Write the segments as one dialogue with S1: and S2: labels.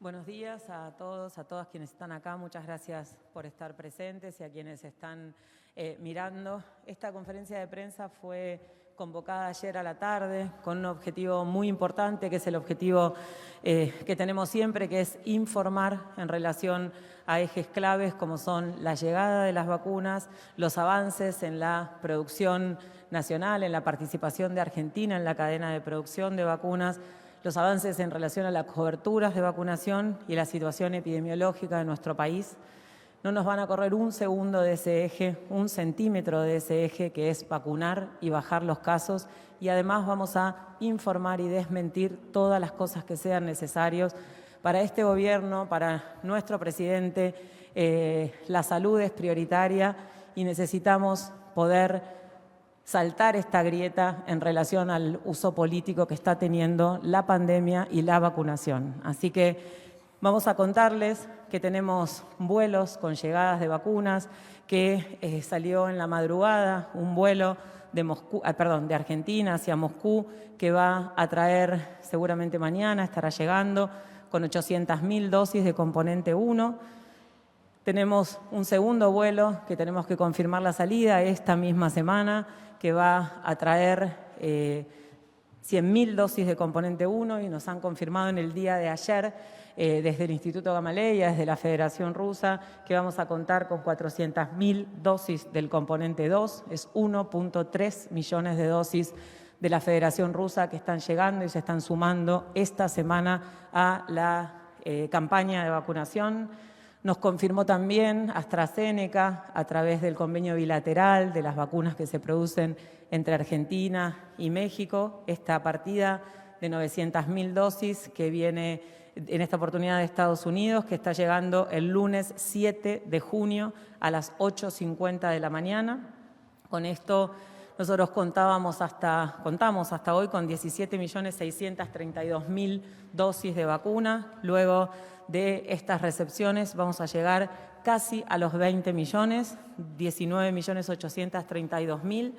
S1: Buenos días a todos, a todas quienes están acá. Muchas gracias por estar presentes y a quienes están mirando. Esta conferencia de prensa fue convocada ayer a la tarde con un objetivo muy importante, que es el objetivo que tenemos siempre, que es informar en relación a ejes claves como son la llegada de las vacunas, los avances en la producción nacional, en la participación de Argentina en la cadena de producción de vacunas, los avances en relación a las coberturas de vacunación y la situación epidemiológica de nuestro país. No nos van a correr un segundo de ese eje, un centímetro de ese eje, que es vacunar y bajar los casos, y además vamos a informar y desmentir todas las cosas que sean necesarias. Para este gobierno, para nuestro presidente, la salud es prioritaria y necesitamos poder saltar esta grieta en relación al uso político que está teniendo la pandemia y la vacunación. Así que vamos a contarles que tenemos vuelos con llegadas de vacunas, que salió en la madrugada un vuelo de Argentina hacia Moscú, que va a traer seguramente mañana, estará llegando con 800.000 dosis de componente 1. Tenemos un segundo vuelo que tenemos que confirmar la salida esta misma semana, que va a traer 100.000 dosis de componente 1 y nos han confirmado en el día de ayer desde el Instituto Gamaleya, desde la Federación Rusa, que vamos a contar con 400.000 dosis del componente 2. Es 1.3 millones de dosis de la Federación Rusa que están llegando y se están sumando esta semana a la campaña de vacunación. Nos confirmó también AstraZeneca, a través del convenio bilateral de las vacunas que se producen entre Argentina y México, esta partida de 900.000 dosis que viene en esta oportunidad de Estados Unidos, que está llegando el lunes 7 de junio a las 8:50 de la mañana. Con esto nosotros contamos hasta hoy con 17.632.000 dosis de vacuna. Luego de estas recepciones vamos a llegar casi a los 20 millones, 19.832.000.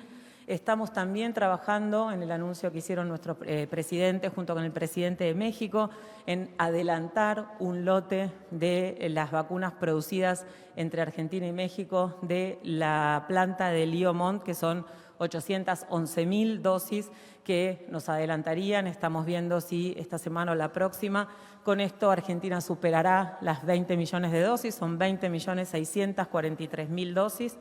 S1: Estamos también trabajando en el anuncio que hicieron nuestros presidentes junto con el presidente de México en adelantar un lote de las vacunas producidas entre Argentina y México de la planta de Liomont, que son 811.000 dosis que nos adelantarían. Estamos viendo si esta semana o la próxima. Con esto Argentina superará las 20 millones de dosis, son 20.643.000 dosis.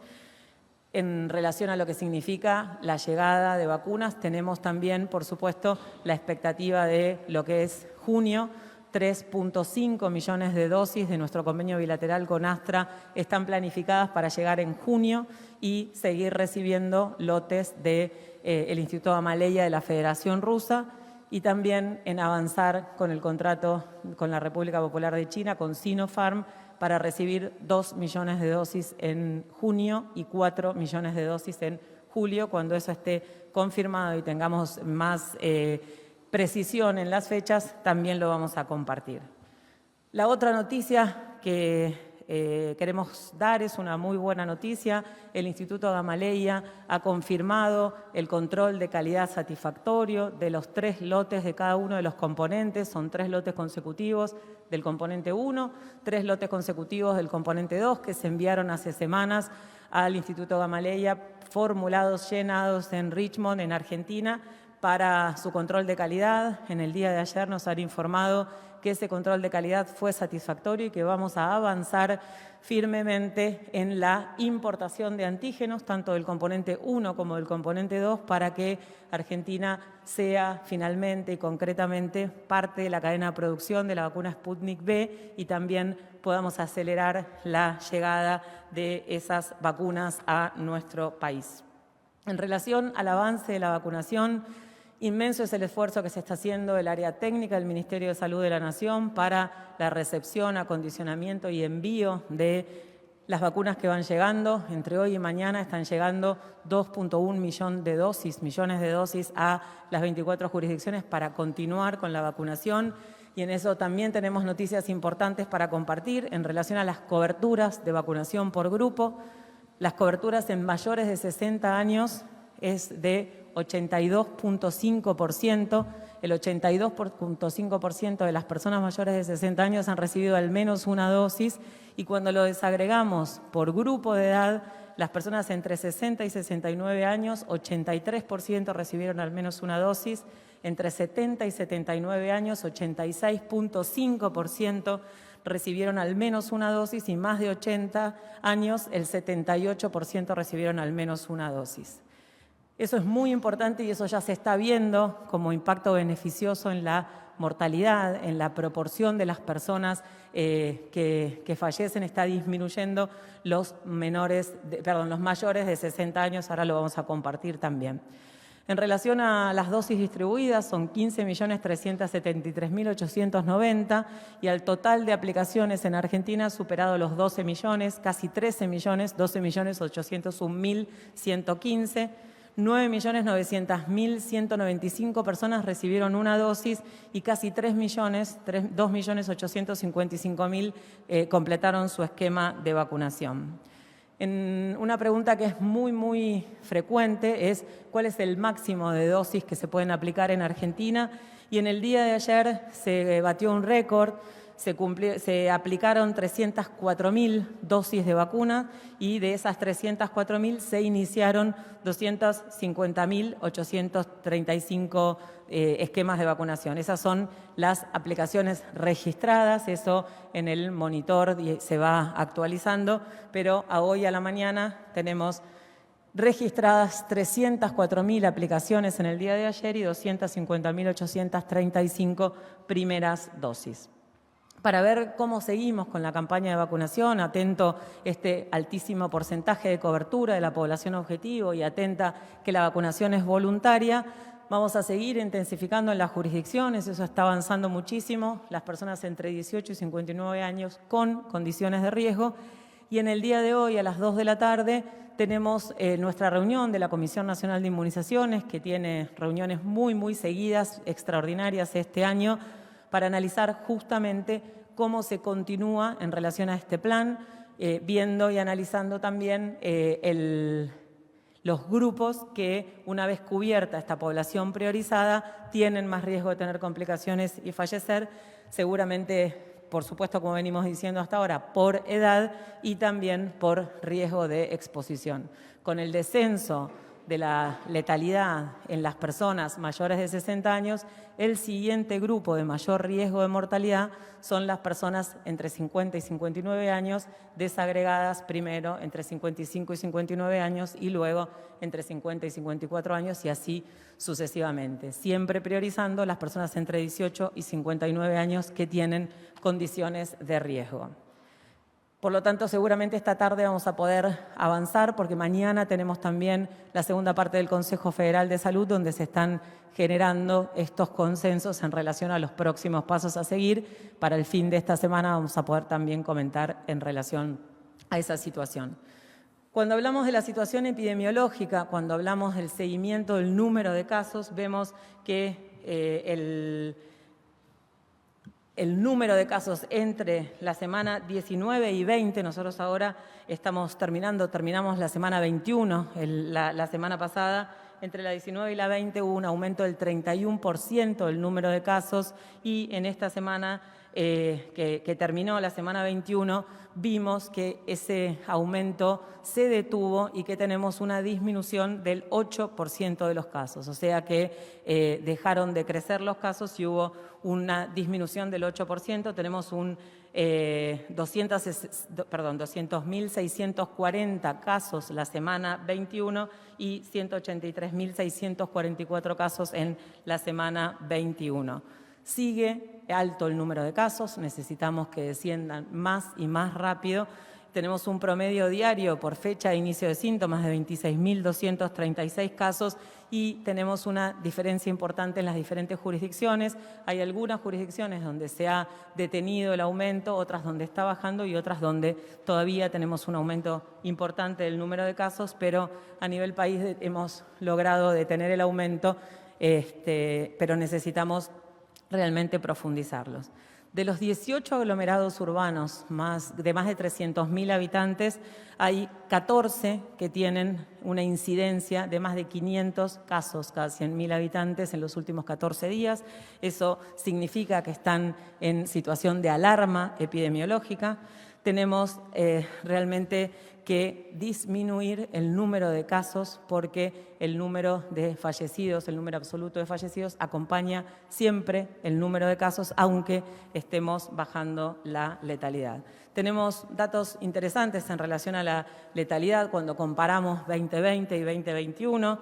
S1: En relación a lo que significa la llegada de vacunas, tenemos también, por supuesto, la expectativa de lo que es junio. 3.5 millones de dosis de nuestro convenio bilateral con Astra están planificadas para llegar en junio y seguir recibiendo lotes del Instituto Gamaleya de la Federación Rusa, y también en avanzar con el contrato con la República Popular de China, con Sinopharm, para recibir 2 millones de dosis en junio y 4 millones de dosis en julio. Cuando eso esté confirmado y tengamos más precisión en las fechas, también lo vamos a compartir. La otra noticia que queremos dar es una muy buena noticia. El Instituto Gamaleya ha confirmado el control de calidad satisfactorio de los 3 lotes de cada uno de los componentes. Son 3 lotes consecutivos del componente 1, 3 lotes consecutivos del componente 2 que se enviaron hace semanas al Instituto Gamaleya, formulados, llenados en Richmond, en Argentina, para su control de calidad. En el día de ayer nos han informado que ese control de calidad fue satisfactorio y que vamos a avanzar firmemente en la importación de antígenos, tanto del componente 1 como del componente 2, para que Argentina sea finalmente y concretamente parte de la cadena de producción de la vacuna Sputnik V, y también podamos acelerar la llegada de esas vacunas a nuestro país. En relación al avance de la vacunación, inmenso es el esfuerzo que se está haciendo el área técnica del Ministerio de Salud de la Nación para la recepción, acondicionamiento y envío de las vacunas que van llegando. Entre hoy y mañana están llegando 2.1 millones de dosis a las 24 jurisdicciones para continuar con la vacunación. Y en eso también tenemos noticias importantes para compartir en relación a las coberturas de vacunación por grupo. Las coberturas en mayores de 60 años es de 82.5%, el 82.5% de las personas mayores de 60 años han recibido al menos una dosis, y cuando lo desagregamos por grupo de edad, las personas entre 60 y 69 años, 83% recibieron al menos una dosis, entre 70 y 79 años, 86.5% recibieron al menos una dosis, y más de 80 años, el 78% recibieron al menos una dosis. Eso es muy importante y eso ya se está viendo como impacto beneficioso en la mortalidad, en la proporción de las personas que fallecen. Está disminuyendo los mayores de 60 años, ahora lo vamos a compartir también. En relación a las dosis distribuidas, son 15.373.890 y al total de aplicaciones en Argentina ha superado los 12 millones, casi 13 millones, 12.801.115. 9.900.195 personas recibieron una dosis y casi 2.855.000 completaron su esquema de vacunación. Una pregunta que es muy frecuente es ¿cuál es el máximo de dosis que se pueden aplicar en Argentina? Y en el día de ayer se batió un récord. Se aplicaron 304.000 dosis de vacuna y de esas 304.000 se iniciaron 250.835 esquemas de vacunación. Esas son las aplicaciones registradas, eso en el monitor se va actualizando, pero a hoy a la mañana tenemos registradas 304.000 aplicaciones en el día de ayer y 250.835 primeras dosis. Para ver cómo seguimos con la campaña de vacunación, atento este altísimo porcentaje de cobertura de la población objetivo y atenta que la vacunación es voluntaria, vamos a seguir intensificando en las jurisdicciones, eso está avanzando muchísimo, las personas entre 18 y 59 años con condiciones de riesgo. Y en el día de hoy, a las 2 de la tarde, tenemos nuestra reunión de la Comisión Nacional de Inmunizaciones, que tiene reuniones muy seguidas, extraordinarias este año, para analizar justamente cómo se continúa en relación a este plan, viendo y analizando también los grupos que, una vez cubierta esta población priorizada, tienen más riesgo de tener complicaciones y fallecer, seguramente, por supuesto, como venimos diciendo hasta ahora, por edad y también por riesgo de exposición. Con el descenso de la letalidad en las personas mayores de 60 años, el siguiente grupo de mayor riesgo de mortalidad son las personas entre 50 y 59 años, desagregadas primero entre 55 y 59 años y luego entre 50 y 54 años y así sucesivamente, siempre priorizando las personas entre 18 y 59 años que tienen condiciones de riesgo. Por lo tanto, seguramente esta tarde vamos a poder avanzar porque mañana tenemos también la segunda parte del Consejo Federal de Salud donde se están generando estos consensos en relación a los próximos pasos a seguir. Para el fin de esta semana vamos a poder también comentar en relación a esa situación. Cuando hablamos de la situación epidemiológica, cuando hablamos del seguimiento del número de casos, vemos que el número de casos entre la semana 19 y 20, nosotros ahora terminamos la semana 21, la semana pasada, entre la 19 y la 20 hubo un aumento del 31% del número de casos y en esta semana que terminó la semana 21 vimos que ese aumento se detuvo y que tenemos una disminución del 8% de los casos, o sea que dejaron de crecer los casos y hubo una disminución del 8%, tenemos 200.640 casos la semana 21 y 183.644 casos en la semana 21. Sigue alto el número de casos, necesitamos que desciendan más y más rápido. Tenemos un promedio diario por fecha de inicio de síntomas de 26.236 casos y tenemos una diferencia importante en las diferentes jurisdicciones. Hay algunas jurisdicciones donde se ha detenido el aumento, otras donde está bajando y otras donde todavía tenemos un aumento importante del número de casos, pero a nivel país hemos logrado detener el aumento, pero necesitamos realmente profundizarlos. De los 18 aglomerados urbanos de más de 300.000 habitantes, hay 14 que tienen una incidencia de más de 500 casos cada 100.000 habitantes en los últimos 14 días. Eso significa que están en situación de alarma epidemiológica. Tenemos realmente que disminuir el número de casos porque el número de fallecidos, el número absoluto de fallecidos, acompaña siempre el número de casos, aunque estemos bajando la letalidad. Tenemos datos interesantes en relación a la letalidad cuando comparamos 2020 y 2021.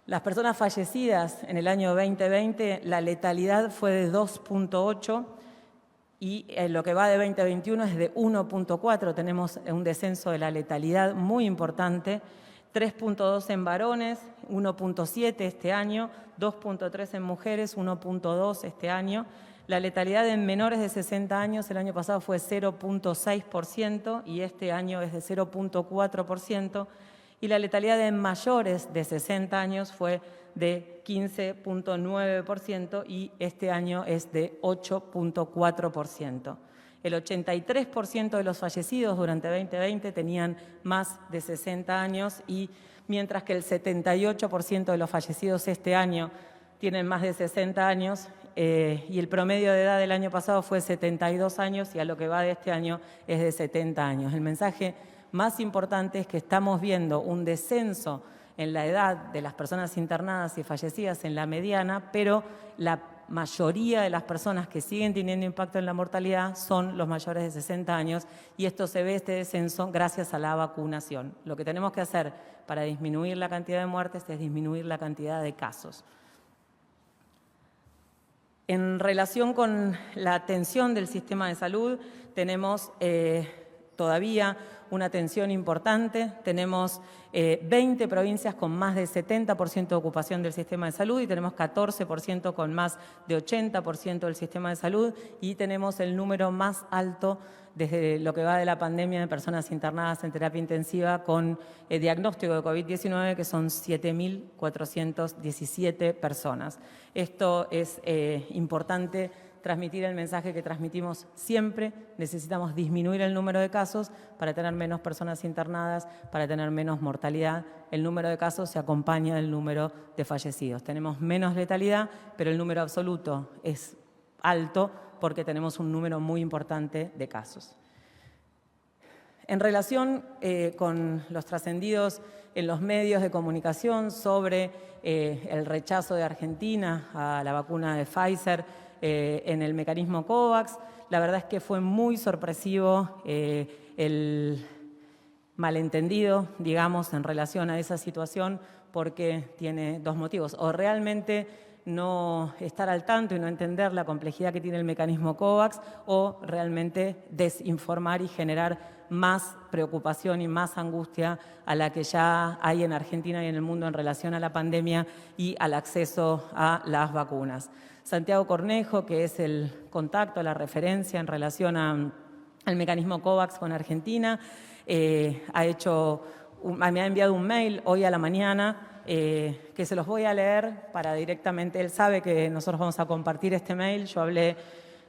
S1: Las personas fallecidas en el año 2020, la letalidad fue de 2.8, y lo que va de 2021 es de 1.4, tenemos un descenso de la letalidad muy importante, 3.2 en varones, 1.7 este año, 2.3 en mujeres, 1.2 este año. La letalidad en menores de 60 años el año pasado fue 0.6% y este año es de 0.4%, y la letalidad en mayores de 60 años fue de 15.9% y este año es de 8.4%. El 83% de los fallecidos durante 2020 tenían más de 60 años y mientras que el 78% de los fallecidos este año tienen más de 60 años y el promedio de edad del año pasado fue 72 años y a lo que va de este año es de 70 años. El mensaje más importante es que estamos viendo un descenso en la edad de las personas internadas y fallecidas en la mediana, pero la mayoría de las personas que siguen teniendo impacto en la mortalidad son los mayores de 60 años y esto se ve, este descenso, gracias a la vacunación. Lo que tenemos que hacer para disminuir la cantidad de muertes es disminuir la cantidad de casos. En relación con la atención del sistema de salud, tenemos todavía una atención importante. Tenemos 20 provincias con más de 70% de ocupación del sistema de salud y tenemos 14% con más de 80% del sistema de salud y tenemos el número más alto desde lo que va de la pandemia de personas internadas en terapia intensiva con diagnóstico de COVID-19, que son 7.417 personas. Esto es importante transmitir el mensaje que transmitimos siempre. Necesitamos disminuir el número de casos para tener menos personas internadas, para tener menos mortalidad. El número de casos se acompaña del número de fallecidos. Tenemos menos letalidad, pero el número absoluto es alto porque tenemos un número muy importante de casos. En relación con los trascendidos en los medios de comunicación sobre el rechazo de Argentina a la vacuna de Pfizer, en el mecanismo COVAX. La verdad es que fue muy sorpresivo el malentendido, digamos, en relación a esa situación, porque tiene dos motivos. O realmente no estar al tanto y no entender la complejidad que tiene el mecanismo COVAX, o realmente desinformar y generar más preocupación y más angustia a la que ya hay en Argentina y en el mundo en relación a la pandemia y al acceso a las vacunas. Santiago Cornejo, que es el contacto, la referencia en relación al mecanismo COVAX con Argentina, me ha enviado un mail hoy a la mañana que se los voy a leer para directamente, él sabe que nosotros vamos a compartir este mail, yo hablé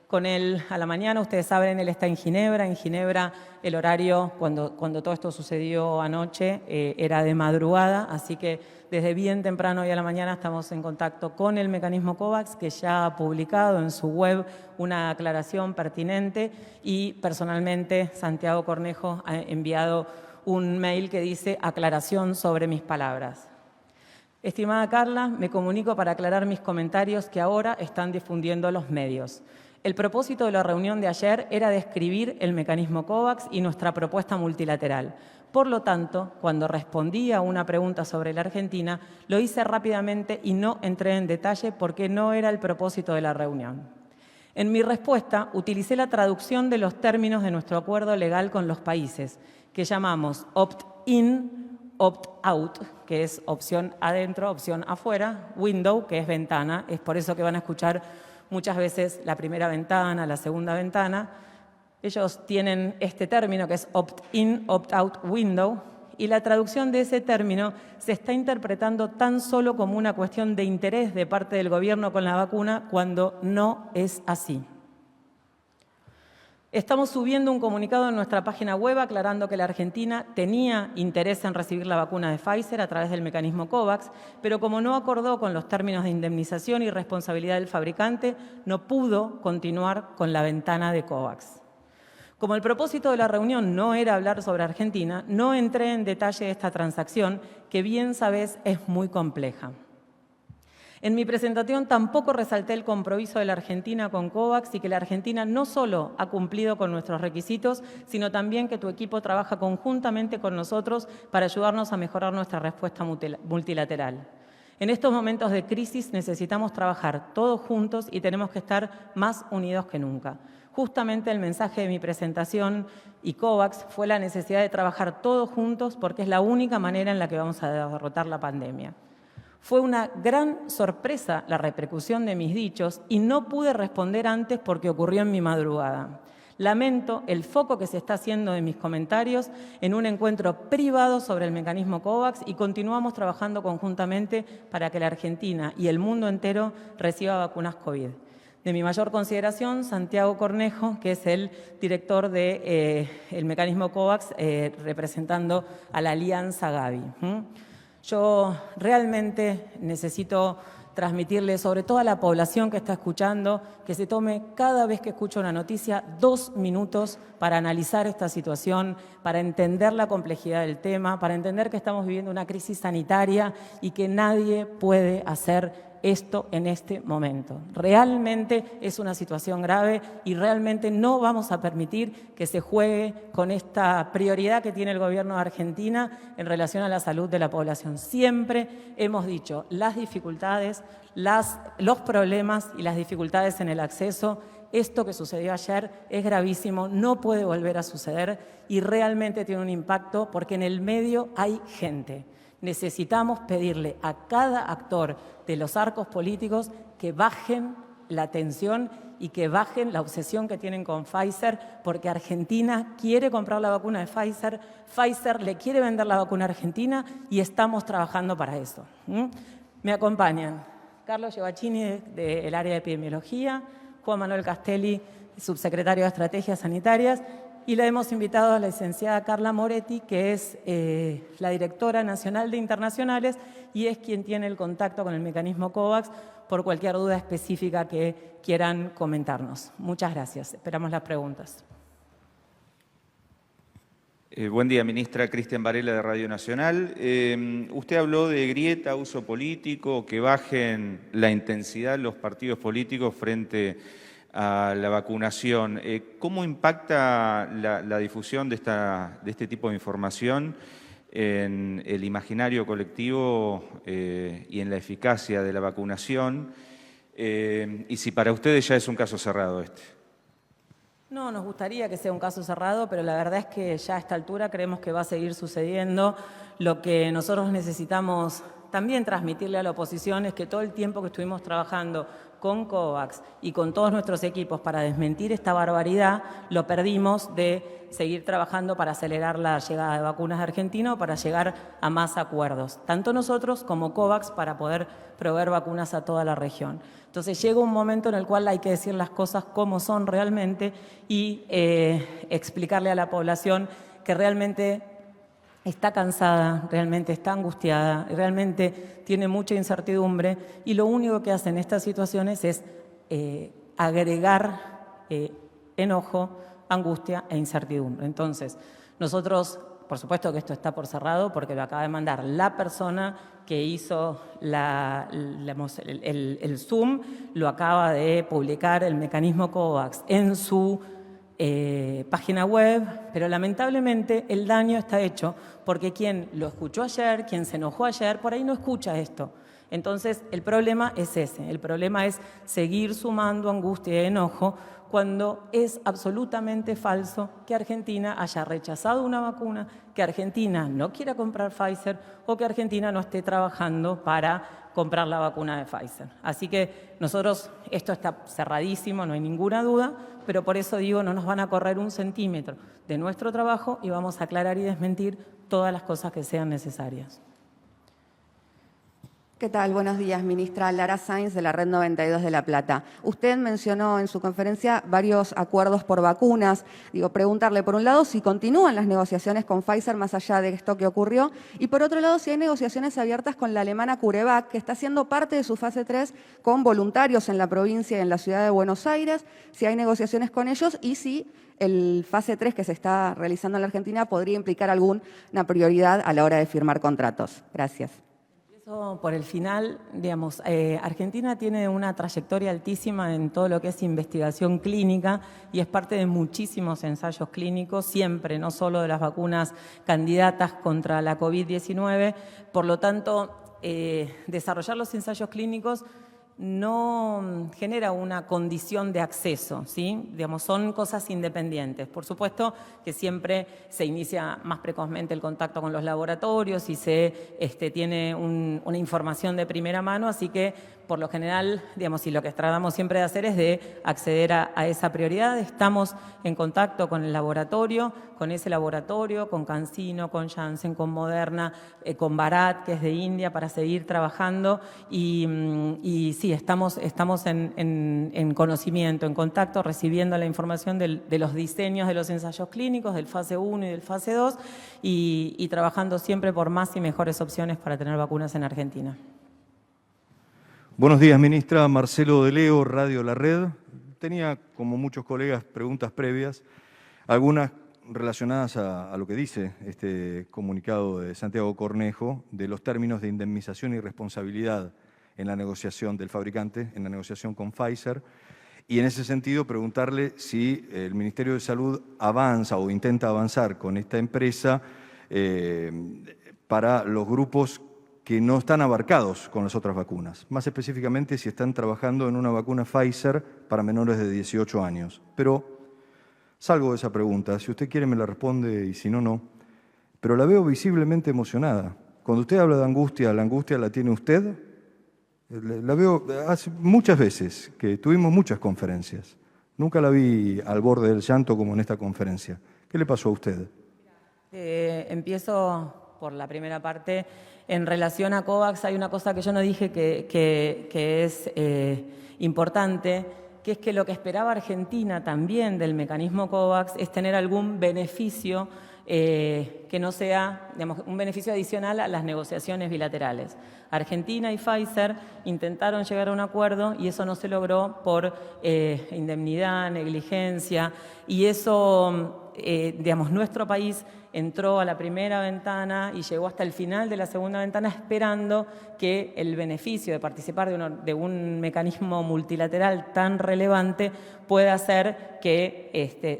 S1: con él a la mañana, ustedes saben, él está en Ginebra el horario cuando todo esto sucedió anoche era de madrugada, así que desde bien temprano hoy a la mañana estamos en contacto con el mecanismo COVAX, que ya ha publicado en su web una aclaración pertinente y personalmente Santiago Cornejo ha enviado un mail que dice aclaración sobre mis palabras. Estimada Carla, me comunico para aclarar mis comentarios que ahora están difundiendo los medios. El propósito de la reunión de ayer era describir el mecanismo COVAX y nuestra propuesta multilateral. Por lo tanto, cuando respondí a una pregunta sobre la Argentina, lo hice rápidamente y no entré en detalle porque no era el propósito de la reunión. En mi respuesta, utilicé la traducción de los términos de nuestro acuerdo legal con los países, que llamamos opt-in, opt-out, que es opción adentro, opción afuera, window, que es ventana. Es por eso que van a escuchar muchas veces la primera ventana, la segunda ventana. Ellos tienen este término que es opt-in, opt-out window y la traducción de ese término se está interpretando tan solo como una cuestión de interés de parte del gobierno con la vacuna cuando no es así. Estamos subiendo un comunicado en nuestra página web aclarando que la Argentina tenía interés en recibir la vacuna de Pfizer a través del mecanismo COVAX, pero como no acordó con los términos de indemnización y responsabilidad del fabricante, no pudo continuar con la ventana de COVAX. Como el propósito de la reunión no era hablar sobre Argentina, no entré en detalle de esta transacción, que bien sabés es muy compleja. En mi presentación tampoco resalté el compromiso de la Argentina con COVAX y que la Argentina no solo ha cumplido con nuestros requisitos, sino también que tu equipo trabaja conjuntamente con nosotros para ayudarnos a mejorar nuestra respuesta multilateral. En estos momentos de crisis necesitamos trabajar todos juntos y tenemos que estar más unidos que nunca. Justamente el mensaje de mi presentación y COVAX fue la necesidad de trabajar todos juntos porque es la única manera en la que vamos a derrotar la pandemia. Fue una gran sorpresa la repercusión de mis dichos y no pude responder antes porque ocurrió en mi madrugada. Lamento el foco que se está haciendo de mis comentarios en un encuentro privado sobre el mecanismo COVAX y continuamos trabajando conjuntamente para que la Argentina y el mundo entero reciba vacunas COVID. De mi mayor consideración, Santiago Cornejo, que es el director del mecanismo COVAX, representando a la Alianza Gavi. Yo realmente necesito transmitirle, sobre todo a la población que está escuchando, que se tome cada vez que escucha una noticia 2 minutos para analizar esta situación, para entender la complejidad del tema, para entender que estamos viviendo una crisis sanitaria y que nadie puede hacer esto en este momento. Realmente es una situación grave y realmente no vamos a permitir que se juegue con esta prioridad que tiene el gobierno de Argentina en relación a la salud de la población. Siempre hemos dicho las dificultades, los problemas y las dificultades en el acceso. Esto que sucedió ayer es gravísimo, no puede volver a suceder y realmente tiene un impacto porque en el medio hay gente. Necesitamos pedirle a cada actor de los arcos políticos que bajen la tensión y que bajen la obsesión que tienen con Pfizer, porque Argentina quiere comprar la vacuna de Pfizer, Pfizer le quiere vender la vacuna a Argentina y estamos trabajando para eso. Me acompañan Carlos Giovacchini del área de epidemiología, Juan Manuel Castelli, subsecretario de Estrategias Sanitarias, y la hemos invitado a la licenciada Carla Moretti, que es la directora nacional de internacionales y es quien tiene el contacto con el mecanismo COVAX por cualquier duda específica que quieran comentarnos. Muchas gracias. Esperamos las preguntas.
S2: Buen día, ministra. Cristian Varela, de Radio Nacional. Usted habló de grieta, uso político, que bajen la intensidad los partidos políticos frente a la vacunación. ¿Cómo impacta la difusión de este tipo de información en el imaginario colectivo y en la eficacia de la vacunación? Y si para ustedes ya es un caso cerrado este.
S1: No, nos gustaría que sea un caso cerrado, pero la verdad es que ya a esta altura creemos que va a seguir sucediendo. Lo que nosotros necesitamos también transmitirle a la oposición es que todo el tiempo que estuvimos trabajando con COVAX y con todos nuestros equipos para desmentir esta barbaridad, lo perdimos de seguir trabajando para acelerar la llegada de vacunas de Argentina, para llegar a más acuerdos, tanto nosotros como COVAX, para poder proveer vacunas a toda la región. Entonces llega un momento en el cual hay que decir las cosas como son realmente y explicarle a la población que realmente está cansada, realmente está angustiada, realmente tiene mucha incertidumbre y lo único que hacen estas situaciones es agregar enojo, angustia e incertidumbre. Entonces, nosotros, por supuesto que esto está por cerrado porque lo acaba de mandar la persona que hizo el Zoom, lo acaba de publicar el mecanismo COVAX en su página web, pero lamentablemente el daño está hecho porque quien lo escuchó ayer, quien se enojó ayer, por ahí no escucha esto. Entonces el problema es ese, el problema es seguir sumando angustia y enojo cuando es absolutamente falso que Argentina haya rechazado una vacuna, que Argentina no quiera comprar Pfizer o que Argentina no esté trabajando para comprar la vacuna de Pfizer. Así que nosotros, esto está cerradísimo, no hay ninguna duda, pero por eso digo, no nos van a correr un centímetro de nuestro trabajo y vamos a aclarar y desmentir todas las cosas que sean necesarias.
S3: ¿Qué tal? Buenos días, ministra. Lara Sainz, de la Red 92 de La Plata. Usted mencionó en su conferencia varios acuerdos por vacunas. Preguntarle, por un lado, si continúan las negociaciones con Pfizer más allá de esto que ocurrió, y por otro lado, si hay negociaciones abiertas con la alemana CureVac, que está haciendo parte de su fase 3 con voluntarios en la provincia y en la ciudad de Buenos Aires, si hay negociaciones con ellos y si el fase 3 que se está realizando en la Argentina podría implicar alguna prioridad a la hora de firmar contratos. Gracias.
S1: Por el final, digamos, Argentina tiene una trayectoria altísima en todo lo que es investigación clínica y es parte de muchísimos ensayos clínicos, siempre, no solo de las vacunas candidatas contra la COVID-19. Por lo tanto, desarrollar los ensayos clínicos no genera una condición de acceso, ¿sí? Digamos, son cosas independientes. Por supuesto que siempre se inicia más precozmente el contacto con los laboratorios y se tiene una información de primera mano, así que por lo general, digamos, y lo que tratamos siempre de hacer es de acceder a esa prioridad. Estamos en contacto con el laboratorio, con ese laboratorio, con CanSino, con Janssen, con Moderna, con Bharat, que es de India, para seguir trabajando y sí, estamos en conocimiento, en contacto, recibiendo la información de los diseños de los ensayos clínicos, del fase 1 y del fase 2 y trabajando siempre por más y mejores opciones para tener vacunas en Argentina.
S4: Buenos días, ministra. Marcelo de Leo, Radio La Red. Tenía, como muchos colegas, preguntas previas, algunas relacionadas a lo que dice este comunicado de Santiago Cornejo de los términos de indemnización y responsabilidad en la negociación del fabricante, en la negociación con Pfizer. Y en ese sentido, preguntarle si el Ministerio de Salud avanza o intenta avanzar con esta empresa para los grupos que no están abarcados con las otras vacunas. Más específicamente, si están trabajando en una vacuna Pfizer para menores de 18 años. Pero salgo de esa pregunta. Si usted quiere me la responde y si no, no. Pero la veo visiblemente emocionada. Cuando usted habla de angustia, ¿la angustia la tiene usted? La veo hace muchas veces, que tuvimos muchas conferencias. Nunca la vi al borde del llanto como en esta conferencia. ¿Qué le pasó a usted?
S1: Empiezo por la primera parte. En relación a COVAX hay una cosa que yo no dije que es importante, que es que lo que esperaba Argentina también del mecanismo COVAX es tener algún beneficio que no sea, digamos, un beneficio adicional a las negociaciones bilaterales. Argentina y Pfizer intentaron llegar a un acuerdo y eso no se logró por indemnidad, negligencia, y eso, digamos, nuestro país entró a la primera ventana y llegó hasta el final de la segunda ventana esperando que el beneficio de participar de un mecanismo multilateral tan relevante pueda hacer que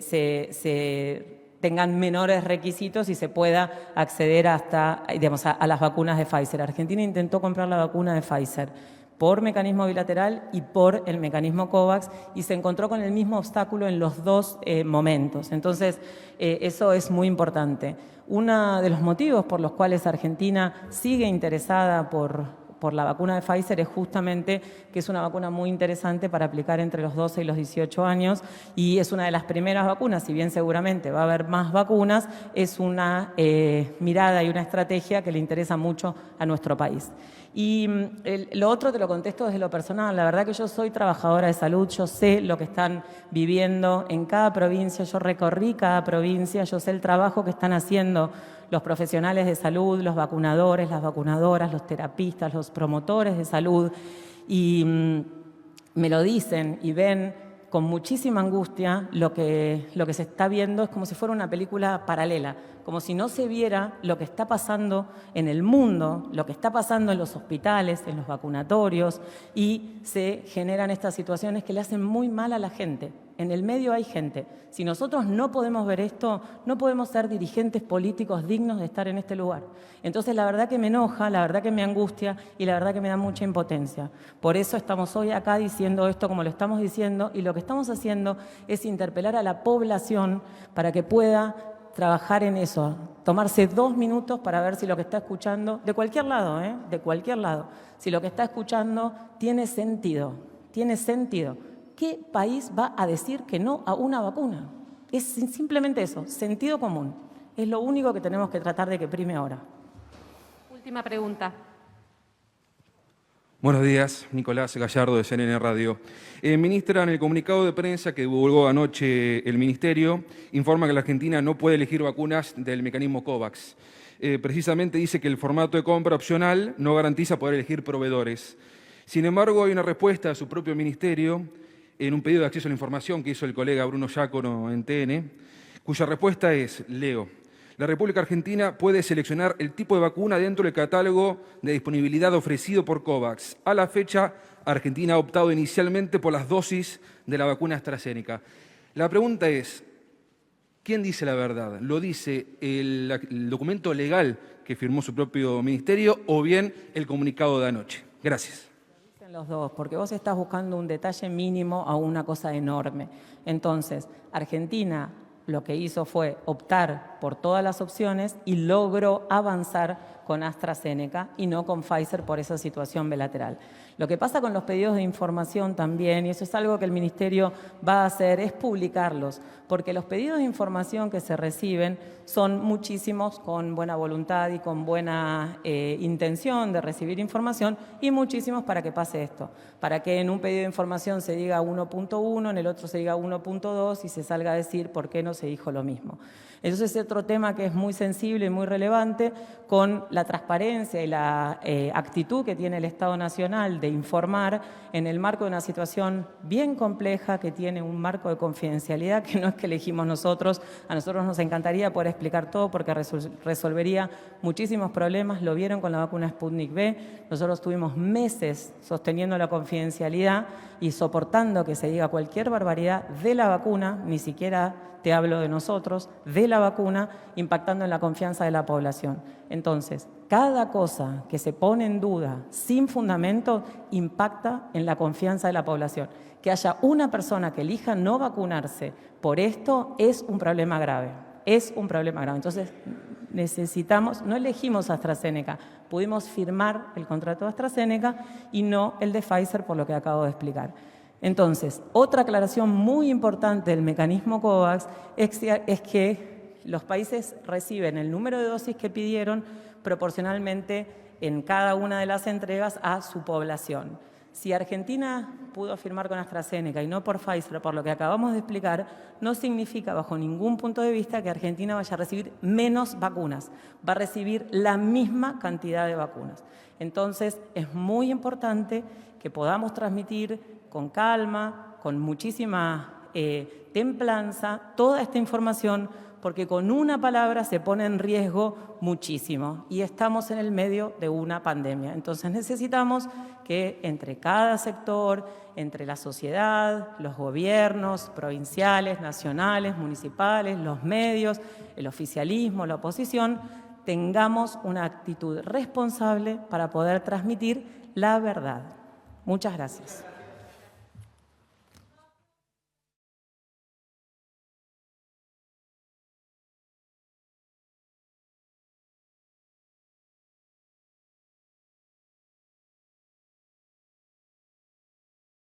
S1: se tengan menores requisitos y se pueda acceder hasta, digamos, a las vacunas de Pfizer. Argentina intentó comprar la vacuna de Pfizer por mecanismo bilateral y por el mecanismo COVAX y se encontró con el mismo obstáculo en los dos momentos. Entonces, eso es muy importante. Uno de los motivos por los cuales Argentina sigue interesada por la vacuna de Pfizer es justamente que es una vacuna muy interesante para aplicar entre los 12 y los 18 años y es una de las primeras vacunas, si bien seguramente va a haber más vacunas, es una mirada y una estrategia que le interesa mucho a nuestro país. Y lo otro te lo contesto desde lo personal. La verdad que yo soy trabajadora de salud, yo sé lo que están viviendo en cada provincia, yo recorrí cada provincia, yo sé el trabajo que están haciendo los profesionales de salud, los vacunadores, las vacunadoras, los terapistas, los promotores de salud, y me lo dicen y ven con muchísima angustia lo que se está viendo. Es como si fuera una película paralela, como si no se viera lo que está pasando en el mundo, lo que está pasando en los hospitales, en los vacunatorios, y se generan estas situaciones que le hacen muy mal a la gente. En el medio hay gente. Si nosotros no podemos ver esto, no podemos ser dirigentes políticos dignos de estar en este lugar. Entonces, la verdad que me enoja, la verdad que me angustia y la verdad que me da mucha impotencia. Por eso estamos hoy acá diciendo esto como lo estamos diciendo, y lo que estamos haciendo es interpelar a la población para que pueda trabajar en eso, tomarse 2 minutos para ver si lo que está escuchando, de cualquier lado, de cualquier lado, si lo que está escuchando tiene sentido, tiene sentido. ¿Qué país va a decir que no a una vacuna? Es simplemente eso, sentido común. Es lo único que tenemos que tratar de que prime ahora.
S5: Última pregunta. Buenos días, Nicolás Gallardo de CNN Radio. Ministra, en el comunicado de prensa que divulgó anoche el Ministerio, informa que la Argentina no puede elegir vacunas del mecanismo COVAX. Precisamente dice que el formato de compra opcional no garantiza poder elegir proveedores. Sin embargo, hay una respuesta de su propio Ministerio en un pedido de acceso a la información que hizo el colega Bruno Giacono en TN, cuya respuesta es, leo: la República Argentina puede seleccionar el tipo de vacuna dentro del catálogo de disponibilidad ofrecido por COVAX. A la fecha, Argentina ha optado inicialmente por las dosis de la vacuna AstraZeneca. La pregunta es, ¿quién dice la verdad? ¿Lo dice el documento legal que firmó su propio ministerio o bien el comunicado de anoche? Gracias.
S1: Dicen los dos, porque vos estás buscando un detalle mínimo a una cosa enorme. Entonces, Argentina lo que hizo fue optar por todas las opciones y logró avanzar con AstraZeneca y no con Pfizer por esa situación bilateral. Lo que pasa con los pedidos de información también, y eso es algo que el Ministerio va a hacer, es publicarlos, porque los pedidos de información que se reciben son muchísimos con buena voluntad y con buena intención de recibir información, y muchísimos para que pase esto, para que en un pedido de información se diga 1.1, en el otro se diga 1.2 y se salga a decir por qué no se dijo lo mismo. Eso es otro tema que es muy sensible y muy relevante con la transparencia y la actitud que tiene el Estado Nacional de informar en el marco de una situación bien compleja que tiene un marco de confidencialidad que no es que elegimos nosotros. A nosotros nos encantaría poder explicar todo porque resolvería muchísimos problemas. Lo vieron con la vacuna Sputnik V. Nosotros tuvimos meses sosteniendo la confidencialidad y soportando que se diga cualquier barbaridad de la vacuna, ni siquiera te hablo de nosotros, de la vacuna, impactando en la confianza de la población. Entonces, cada cosa que se pone en duda sin fundamento impacta en la confianza de la población. Que haya una persona que elija no vacunarse por esto es un problema grave. Es un problema grave. Entonces, necesitamos, no elegimos AstraZeneca, pudimos firmar el contrato de AstraZeneca y no el de Pfizer, por lo que acabo de explicar. Entonces, otra aclaración muy importante del mecanismo COVAX es que los países reciben el número de dosis que pidieron proporcionalmente en cada una de las entregas a su población. Si Argentina pudo firmar con AstraZeneca y no por Pfizer, por lo que acabamos de explicar, no significa bajo ningún punto de vista que Argentina vaya a recibir menos vacunas, va a recibir la misma cantidad de vacunas. Entonces, es muy importante que podamos transmitir con calma, con muchísima templanza, toda esta información, porque con una palabra se pone en riesgo muchísimo y estamos en el medio de una pandemia. Entonces necesitamos que entre cada sector, entre la sociedad, los gobiernos provinciales, nacionales, municipales, los medios, el oficialismo, la oposición, tengamos una actitud responsable para poder transmitir la verdad. Muchas gracias.